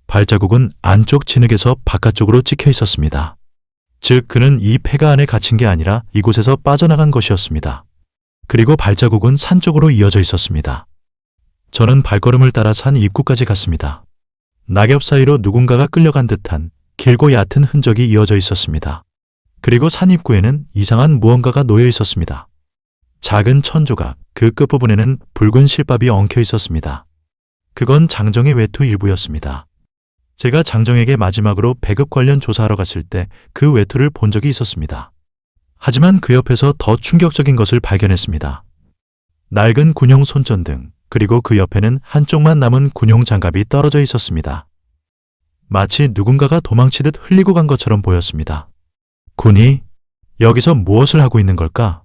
발자국은 안쪽 진흙에서 바깥쪽으로 찍혀 있었습니다. 즉, 그는 이 폐가 안에 갇힌 게 아니라 이곳에서 빠져나간 것이었습니다. 그리고 발자국은 산 쪽으로 이어져 있었습니다. 저는 발걸음을 따라 산 입구까지 갔습니다. 낙엽 사이로 누군가가 끌려간 듯한 길고 얕은 흔적이 이어져 있었습니다. 그리고 산 입구에는 이상한 무언가가 놓여 있었습니다. 작은 천조각, 그 끝부분에는 붉은 실밥이 엉켜 있었습니다. 그건 장정의 외투 일부였습니다. 제가 장정에게 마지막으로 배급 관련 조사하러 갔을 때 그 외투를 본 적이 있었습니다. 하지만 그 옆에서 더 충격적인 것을 발견했습니다. 낡은 군용 손전등, 그리고 그 옆에는 한쪽만 남은 군용 장갑이 떨어져 있었습니다. 마치 누군가가 도망치듯 흘리고 간 것처럼 보였습니다. 군이 여기서 무엇을 하고 있는 걸까?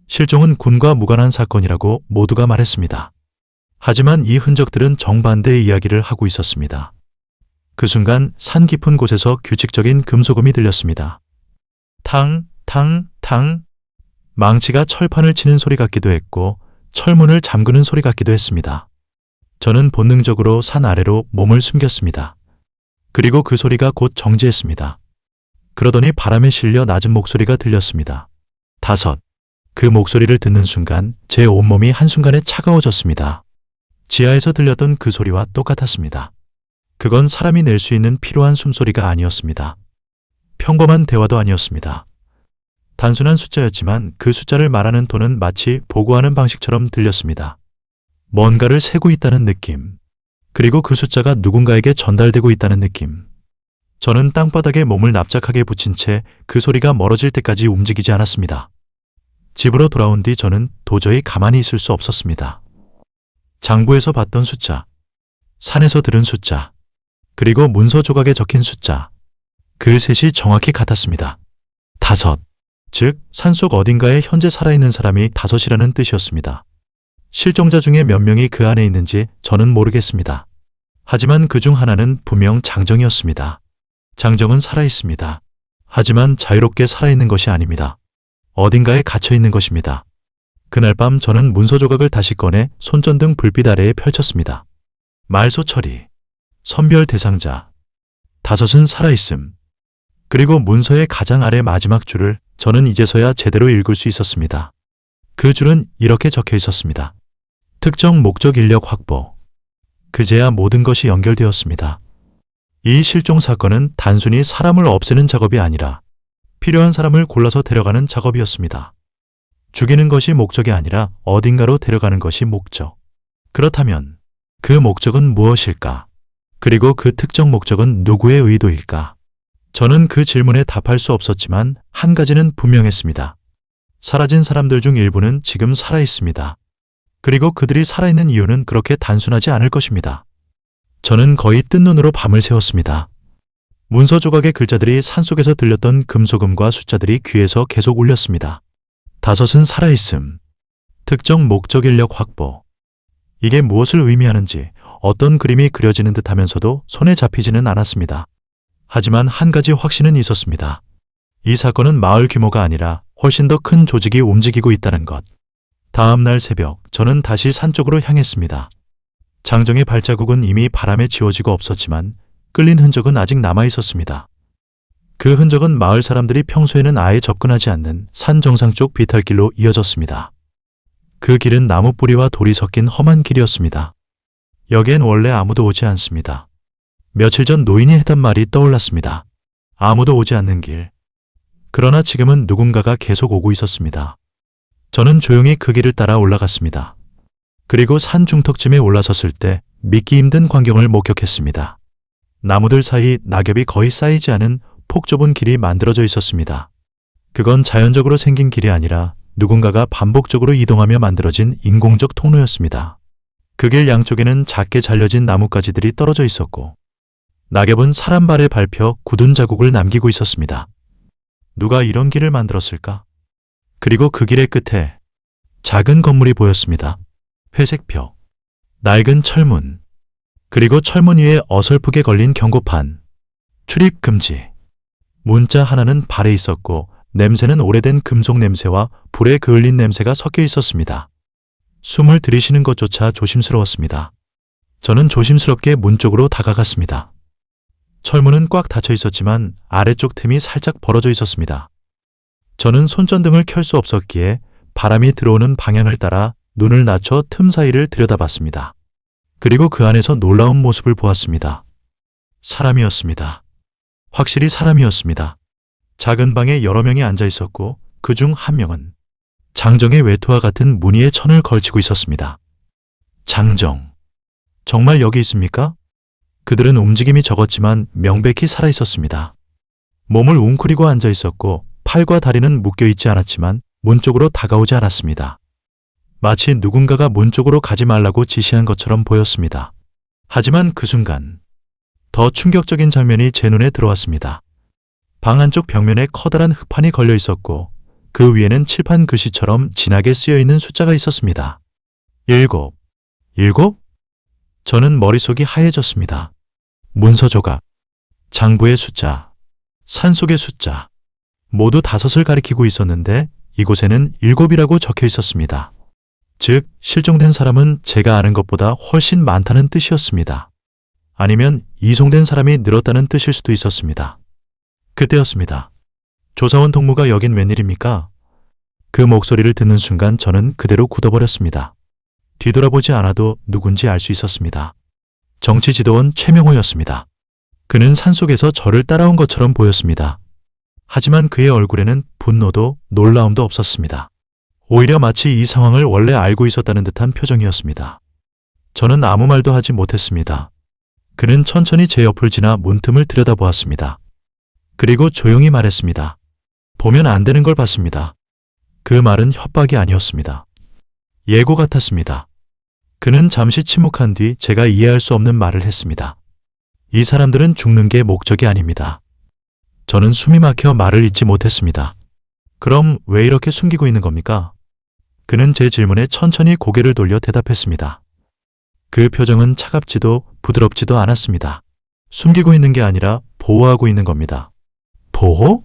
실종은 군과 무관한 사건이라고 모두가 말했습니다. 하지만 이 흔적들은 정반대의 이야기를 하고 있었습니다. 그 순간 산 깊은 곳에서 규칙적인 금소금이 들렸습니다. 탕, 탕, 탕. 망치가 철판을 치는 소리 같기도 했고 철문을 잠그는 소리 같기도 했습니다. 저는 본능적으로 산 아래로 몸을 숨겼습니다. 그리고 그 소리가 곧 정지했습니다. 그러더니 바람에 실려 낮은 목소리가 들렸습니다. 5. 그 목소리를 듣는 순간 제 온몸이 한순간에 차가워졌습니다. 지하에서 들렸던 그 소리와 똑같았습니다. 그건 사람이 낼 수 있는 필요한 숨소리가 아니었습니다. 평범한 대화도 아니었습니다. 단순한 숫자였지만 그 숫자를 말하는 톤은 마치 보고하는 방식처럼 들렸습니다. 뭔가를 세고 있다는 느낌, 그리고 그 숫자가 누군가에게 전달되고 있다는 느낌. 저는 땅바닥에 몸을 납작하게 붙인 채 그 소리가 멀어질 때까지 움직이지 않았습니다. 집으로 돌아온 뒤 저는 도저히 가만히 있을 수 없었습니다. 장부에서 봤던 숫자, 산에서 들은 숫자, 그리고 문서 조각에 적힌 숫자, 그 셋이 정확히 같았습니다. 5. 즉, 산속 어딘가에 현재 살아있는 사람이 5이라는 뜻이었습니다. 실종자 중에 몇 명이 그 안에 있는지 저는 모르겠습니다. 하지만 그 중 하나는 분명 장정이었습니다. 장정은 살아있습니다. 하지만 자유롭게 살아있는 것이 아닙니다. 어딘가에 갇혀있는 것입니다. 그날 밤 저는 문서 조각을 다시 꺼내 손전등 불빛 아래에 펼쳤습니다. 말소 처리, 선별 대상자, 5은 살아있음. 그리고 문서의 가장 아래 마지막 줄을 저는 이제서야 제대로 읽을 수 있었습니다. 그 줄은 이렇게 적혀 있었습니다. 특정 목적 인력 확보. 그제야 모든 것이 연결되었습니다. 이 실종 사건은 단순히 사람을 없애는 작업이 아니라 필요한 사람을 골라서 데려가는 작업이었습니다. 죽이는 것이 목적이 아니라 어딘가로 데려가는 것이 목적. 그렇다면 그 목적은 무엇일까? 그리고 그 특정 목적은 누구의 의도일까? 저는 그 질문에 답할 수 없었지만 한 가지는 분명했습니다. 사라진 사람들 중 일부는 지금 살아있습니다. 그리고 그들이 살아있는 이유는 그렇게 단순하지 않을 것입니다. 저는 거의 뜬 눈으로 밤을 새웠습니다. 문서 조각의 글자들이 산속에서 들렸던 금소금과 숫자들이 귀에서 계속 울렸습니다. 5은 살아있음. 특정 목적 인력 확보. 이게 무엇을 의미하는지 어떤 그림이 그려지는 듯 하면서도 손에 잡히지는 않았습니다. 하지만 한 가지 확신은 있었습니다. 이 사건은 마을 규모가 아니라 훨씬 더 큰 조직이 움직이고 있다는 것. 다음 날 새벽, 저는 다시 산 쪽으로 향했습니다. 장정의 발자국은 이미 바람에 지워지고 없었지만 끌린 흔적은 아직 남아 있었습니다. 그 흔적은 마을 사람들이 평소에는 아예 접근하지 않는 산 정상 쪽 비탈길로 이어졌습니다. 그 길은 나무 뿌리와 돌이 섞인 험한 길이었습니다. 여기엔 원래 아무도 오지 않습니다. 며칠 전 노인이 했던 말이 떠올랐습니다. 아무도 오지 않는 길. 그러나 지금은 누군가가 계속 오고 있었습니다. 저는 조용히 그 길을 따라 올라갔습니다. 그리고 산 중턱쯤에 올라섰을 때 믿기 힘든 광경을 목격했습니다. 나무들 사이 낙엽이 거의 쌓이지 않은 폭 좁은 길이 만들어져 있었습니다. 그건 자연적으로 생긴 길이 아니라 누군가가 반복적으로 이동하며 만들어진 인공적 통로였습니다. 그 길 양쪽에는 작게 잘려진 나뭇가지들이 떨어져 있었고 낙엽은 사람 발에 밟혀 굳은 자국을 남기고 있었습니다. 누가 이런 길을 만들었을까? 그리고 그 길의 끝에 작은 건물이 보였습니다. 회색 벽, 낡은 철문, 그리고 철문 위에 어설프게 걸린 경고판, 출입 금지. 문자 하나는 발에 있었고 냄새는 오래된 금속 냄새와 불에 그을린 냄새가 섞여 있었습니다. 숨을 들이쉬는 것조차 조심스러웠습니다. 저는 조심스럽게 문 쪽으로 다가갔습니다. 철문은 꽉 닫혀 있었지만 아래쪽 틈이 살짝 벌어져 있었습니다. 저는 손전등을 켤 수 없었기에 바람이 들어오는 방향을 따라 눈을 낮춰 틈 사이를 들여다봤습니다. 그리고 그 안에서 놀라운 모습을 보았습니다. 사람이었습니다. 확실히 사람이었습니다. 작은 방에 여러 명이 앉아 있었고 그중 한 명은 장정의 외투와 같은 무늬의 천을 걸치고 있었습니다. 장정. 정말 여기 있습니까? 그들은 움직임이 적었지만 명백히 살아 있었습니다. 몸을 웅크리고 앉아 있었고 팔과 다리는 묶여 있지 않았지만 문 쪽으로 다가오지 않았습니다. 마치 누군가가 문 쪽으로 가지 말라고 지시한 것처럼 보였습니다. 하지만 그 순간 더 충격적인 장면이 제 눈에 들어왔습니다. 방 안쪽 벽면에 커다란 흙판이 걸려 있었고 그 위에는 칠판 글씨처럼 진하게 쓰여 있는 숫자가 있었습니다. 7. 7? 저는 머릿속이 하얘졌습니다. 문서 조각, 장부의 숫자, 산속의 숫자, 모두 5을 가리키고 있었는데 이곳에는 7이라고 적혀 있었습니다. 즉, 실종된 사람은 제가 아는 것보다 훨씬 많다는 뜻이었습니다. 아니면 이송된 사람이 늘었다는 뜻일 수도 있었습니다. 그때였습니다. 조사원 동무가 여긴 웬일입니까? 그 목소리를 듣는 순간 저는 그대로 굳어버렸습니다. 뒤돌아보지 않아도 누군지 알 수 있었습니다. 정치지도원 최명호였습니다. 그는 산속에서 저를 따라온 것처럼 보였습니다. 하지만 그의 얼굴에는 분노도 놀라움도 없었습니다. 오히려 마치 이 상황을 원래 알고 있었다는 듯한 표정이었습니다. 저는 아무 말도 하지 못했습니다. 그는 천천히 제 옆을 지나 문틈을 들여다보았습니다. 그리고 조용히 말했습니다. 보면 안 되는 걸 봤습니다. 그 말은 협박이 아니었습니다. 예고 같았습니다. 그는 잠시 침묵한 뒤 제가 이해할 수 없는 말을 했습니다. 이 사람들은 죽는 게 목적이 아닙니다. 저는 숨이 막혀 말을 잇지 못했습니다. 그럼 왜 이렇게 숨기고 있는 겁니까? 그는 제 질문에 천천히 고개를 돌려 대답했습니다. 그 표정은 차갑지도 부드럽지도 않았습니다. 숨기고 있는 게 아니라 보호하고 있는 겁니다. 보호?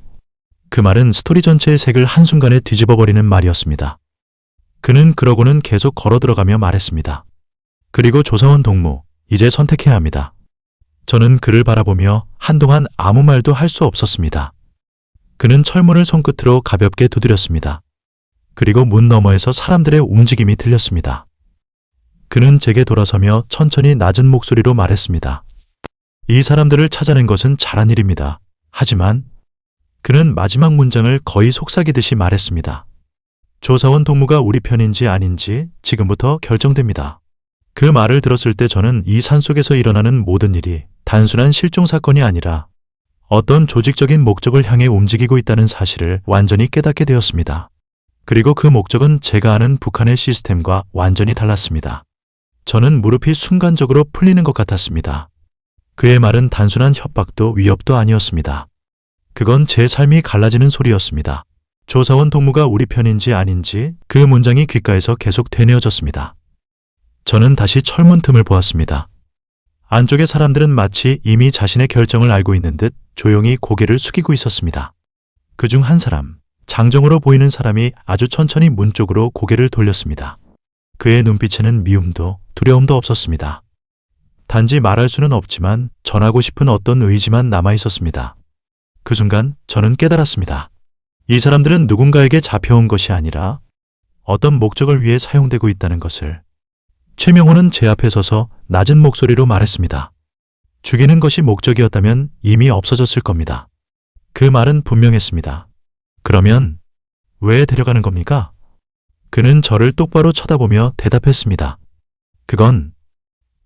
그 말은 스토리 전체의 색을 한순간에 뒤집어버리는 말이었습니다. 그는 그러고는 계속 걸어 들어가며 말했습니다. 그리고 조사원 동무, 이제 선택해야 합니다. 저는 그를 바라보며 한동안 아무 말도 할 수 없었습니다. 그는 철문을 손끝으로 가볍게 두드렸습니다. 그리고 문 너머에서 사람들의 움직임이 들렸습니다. 그는 제게 돌아서며 천천히 낮은 목소리로 말했습니다. 이 사람들을 찾아낸 것은 잘한 일입니다. 하지만 그는 마지막 문장을 거의 속삭이듯이 말했습니다. 조사원 동무가 우리 편인지 아닌지 지금부터 결정됩니다. 그 말을 들었을 때 저는 이 산속에서 일어나는 모든 일이 단순한 실종 사건이 아니라 어떤 조직적인 목적을 향해 움직이고 있다는 사실을 완전히 깨닫게 되었습니다. 그리고 그 목적은 제가 아는 북한의 시스템과 완전히 달랐습니다. 저는 무릎이 순간적으로 풀리는 것 같았습니다. 그의 말은 단순한 협박도 위협도 아니었습니다. 그건 제 삶이 갈라지는 소리였습니다. 조사원 동무가 우리 편인지 아닌지 그 문장이 귓가에서 계속 되뇌어졌습니다. 저는 다시 철문 틈을 보았습니다. 안쪽의 사람들은 마치 이미 자신의 결정을 알고 있는 듯 조용히 고개를 숙이고 있었습니다. 그중 한 사람, 장정으로 보이는 사람이 아주 천천히 문 쪽으로 고개를 돌렸습니다. 그의 눈빛에는 미움도 두려움도 없었습니다. 단지 말할 수는 없지만 전하고 싶은 어떤 의지만 남아 있었습니다. 그 순간 저는 깨달았습니다. 이 사람들은 누군가에게 잡혀온 것이 아니라 어떤 목적을 위해 사용되고 있다는 것을. 최명호는 제 앞에 서서 낮은 목소리로 말했습니다. 죽이는 것이 목적이었다면 이미 없어졌을 겁니다. 그 말은 분명했습니다. 그러면 왜 데려가는 겁니까? 그는 저를 똑바로 쳐다보며 대답했습니다. 그건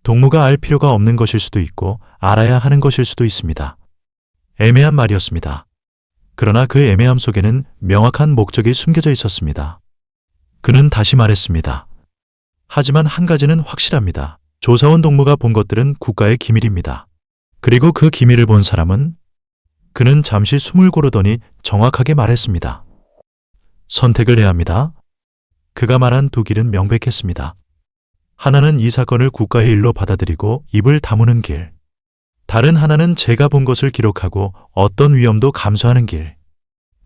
동무가 알 필요가 없는 것일 수도 있고 알아야 하는 것일 수도 있습니다. 애매한 말이었습니다. 그러나 그 애매함 속에는 명확한 목적이 숨겨져 있었습니다. 그는 다시 말했습니다. 하지만 한 가지는 확실합니다. 조사원 동무가 본 것들은 국가의 기밀입니다. 그리고 그 기밀을 본 사람은 그는 잠시 숨을 고르더니 정확하게 말했습니다. 선택을 해야 합니다. 그가 말한 두 길은 명백했습니다. 하나는 이 사건을 국가의 일로 받아들이고 입을 다무는 길. 다른 하나는 제가 본 것을 기록하고 어떤 위험도 감수하는 길.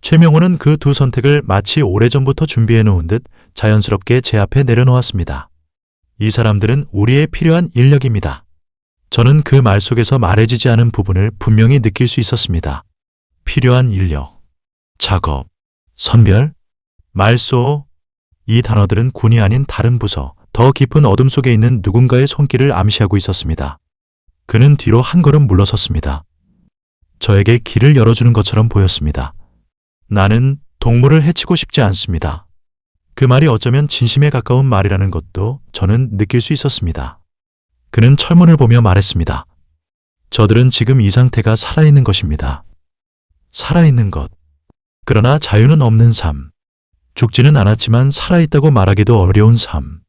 최명호는 그 두 선택을 마치 오래전부터 준비해 놓은 듯 자연스럽게 제 앞에 내려놓았습니다. 이 사람들은 우리의 필요한 인력입니다. 저는 그 말 속에서 말해지지 않은 부분을 분명히 느낄 수 있었습니다. 필요한 인력, 작업, 선별, 말소. 이 단어들은 군이 아닌 다른 부서, 더 깊은 어둠 속에 있는 누군가의 손길을 암시하고 있었습니다. 그는 뒤로 한 걸음 물러섰습니다. 저에게 길을 열어주는 것처럼 보였습니다. 나는 동물을 해치고 싶지 않습니다. 그 말이 어쩌면 진심에 가까운 말이라는 것도 저는 느낄 수 있었습니다. 그는 철문을 보며 말했습니다. 저들은 지금 이 상태가 살아있는 것입니다. 살아있는 것. 그러나 자유는 없는 삶. 죽지는 않았지만 살아있다고 말하기도 어려운 삶.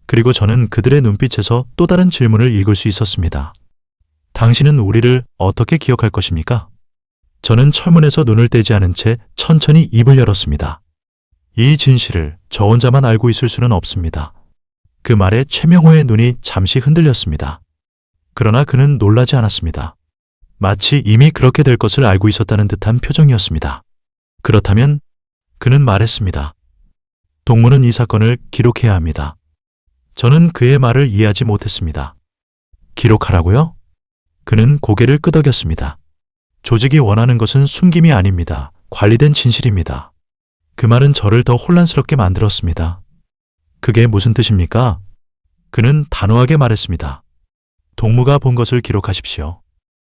그리고 저는 그들의 눈빛에서 또 다른 질문을 읽을 수 있었습니다. 당신은 우리를 어떻게 기억할 것입니까? 저는 철문에서 눈을 떼지 않은 채 천천히 입을 열었습니다. 이 진실을 저 혼자만 알고 있을 수는 없습니다. 그 말에 최명호의 눈이 잠시 흔들렸습니다. 그러나 그는 놀라지 않았습니다. 마치 이미 그렇게 될 것을 알고 있었다는 듯한 표정이었습니다. 그렇다면 그는 말했습니다. 동무는 이 사건을 기록해야 합니다. 저는 그의 말을 이해하지 못했습니다. 기록하라고요? 그는 고개를 끄덕였습니다. 조직이 원하는 것은 숨김이 아닙니다. 관리된 진실입니다. 그 말은 저를 더 혼란스럽게 만들었습니다. 그게 무슨 뜻입니까? 그는 단호하게 말했습니다. 동무가 본 것을 기록하십시오.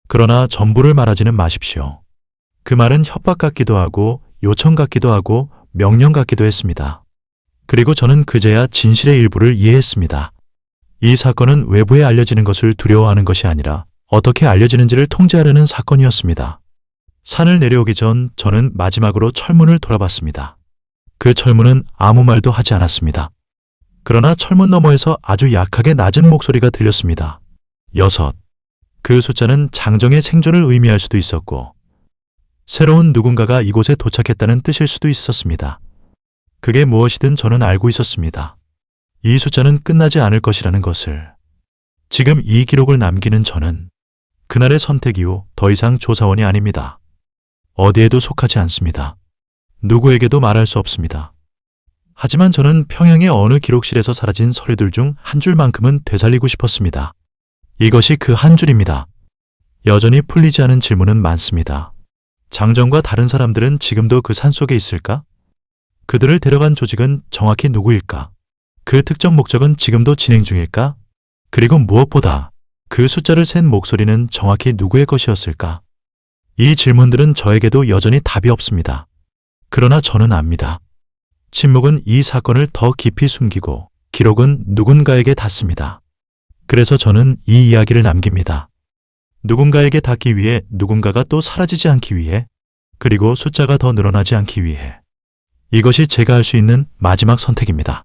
그러나 전부를 말하지는 마십시오. 그 말은 협박 같기도 하고 요청 같기도 하고 명령 같기도 했습니다. 그리고 저는 그제야 진실의 일부를 이해했습니다. 이 사건은 외부에 알려지는 것을 두려워하는 것이 아니라 어떻게 알려지는지를 통제하려는 사건이었습니다. 산을 내려오기 전 저는 마지막으로 철문을 돌아봤습니다. 그 철문은 아무 말도 하지 않았습니다. 그러나 철문 너머에서 아주 약하게 낮은 목소리가 들렸습니다. 6. 그 숫자는 장정의 생존을 의미할 수도 있었고 새로운 누군가가 이곳에 도착했다는 뜻일 수도 있었습니다. 그게 무엇이든 저는 알고 있었습니다. 이 숫자는 끝나지 않을 것이라는 것을. 지금 이 기록을 남기는 저는 그날의 선택 이후 더 이상 조사원이 아닙니다. 어디에도 속하지 않습니다. 누구에게도 말할 수 없습니다. 하지만 저는 평양의 어느 기록실에서 사라진 서류들 중 한 줄만큼은 되살리고 싶었습니다. 이것이 그 한 줄입니다. 여전히 풀리지 않은 질문은 많습니다. 장정과 다른 사람들은 지금도 그 산속에 있을까? 그들을 데려간 조직은 정확히 누구일까? 그 특정 목적은 지금도 진행 중일까? 그리고 무엇보다 그 숫자를 센 목소리는 정확히 누구의 것이었을까? 이 질문들은 저에게도 여전히 답이 없습니다. 그러나 저는 압니다. 침묵은 이 사건을 더 깊이 숨기고 기록은 누군가에게 닿습니다. 그래서 저는 이 이야기를 남깁니다. 누군가에게 닿기 위해, 누군가가 또 사라지지 않기 위해, 그리고 숫자가 더 늘어나지 않기 위해. 이것이 제가 할 수 있는 마지막 선택입니다.